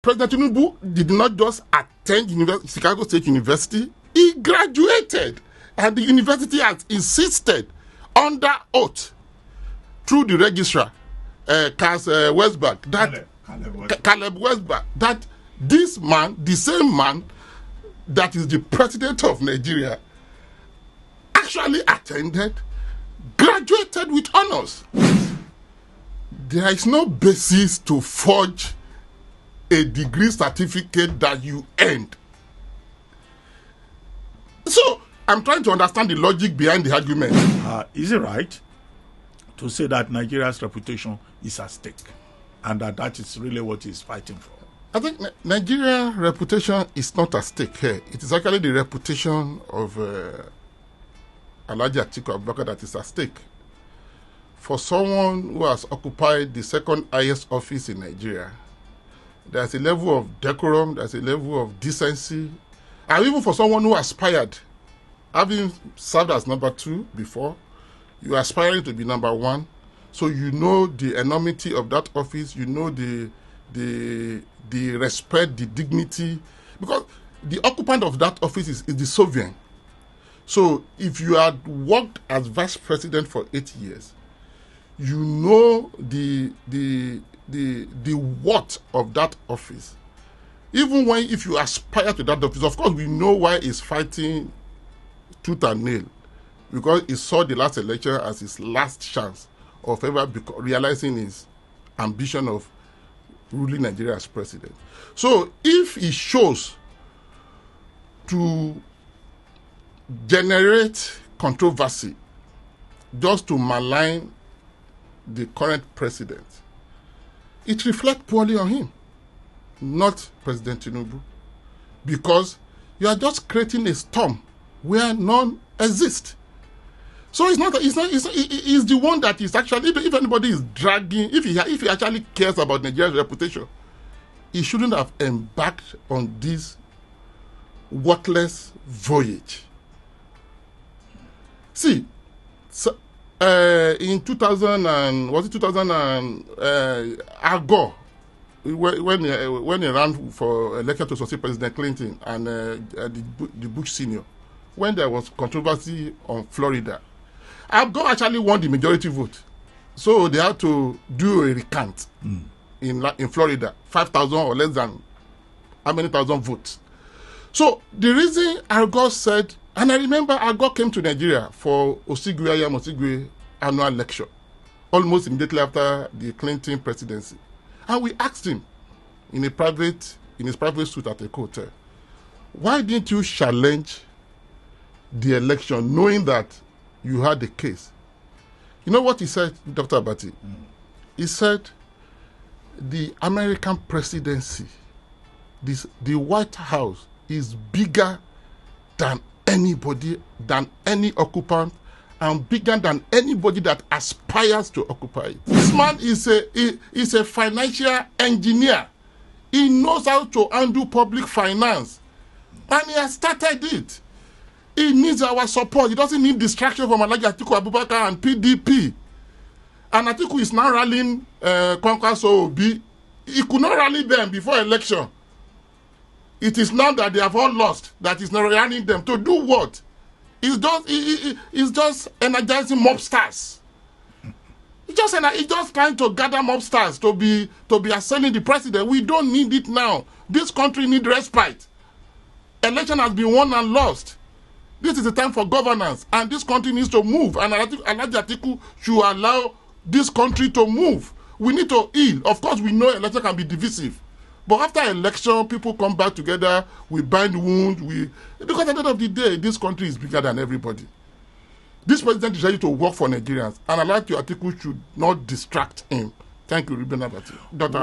President Tinubu did not just attend Chicago State University, he graduated. And the university has insisted under oath through the registrar, Caleb Westberg, that this man, the same man that is the president of Nigeria, actually attended, graduated with honors. There is no basis to forge a degree certificate that you earned. So, I'm trying to understand the logic behind the argument. Is it right to say that Nigeria's reputation is at stake and that is really what he's fighting for? I think Nigeria's reputation is not at stake here. It is actually the reputation of Atiku that is at stake. For someone who has occupied the second highest office in Nigeria, there's a level of decorum, there's a level of decency, and even for someone who aspired, having served as number 2 before, you are aspiring to be number 1, so you know the enormity of that office, you know the respect, the dignity, because the occupant of that office is the sovereign. So if you had worked as vice president for 8 years, you know the worth of that office. Even if you aspire to that office, of course we know why he's fighting tooth and nail, because he saw the last election as his last chance of ever realizing his ambition of ruling Nigeria as president. So if he chose to generate controversy just to malign the current president, it reflects poorly on him, not President Tinubu, because you are just creating a storm where none exist. So he's the one that is actually, if anybody is dragging, if he actually cares about Nigeria's reputation, he shouldn't have embarked on this worthless voyage. See, so, in 2000 and was it 2000 and Al Gore, when he ran for election to succeed President Clinton and the Bush senior, when there was controversy on Florida, Al Gore actually won the majority vote, so they had to do a recount in Florida, 5,000 or less than how many thousand votes. So the reason Al Gore said, and I remember Al Gore came to Nigeria for Osigwe annual lecture, almost immediately after the Clinton presidency, and we asked him in his private suite at a hotel, why didn't you challenge the election knowing that you had the case? You know what he said, Dr. Abati? He said the American presidency, the White House is bigger than anybody, than any occupant, and bigger than anybody that aspires to occupy it. This man is a financial engineer. He knows how to handle public finance, and he has started it. He needs our support. He doesn't need distraction from Atiku Abubakar and PDP. And Atiku is now rallying Conquest OOB. He could not rally them before election. It is now that they have all lost that he's not rallying them. To do what? He's just energizing mobsters. He's just trying to gather mobsters to be assailing the president. We don't need it now. This country needs respite. Election has been won and lost. This is the time for governance, and this country needs to move, and Atiku should allow this country to move. We need to heal. Of course, we know election can be divisive, but after election, people come back together, we bind wounds, because at the end of the day, this country is bigger than everybody. This president is ready to work for Nigerians, and Atiku should not distract him. Thank you, Ruben Abati. Dr.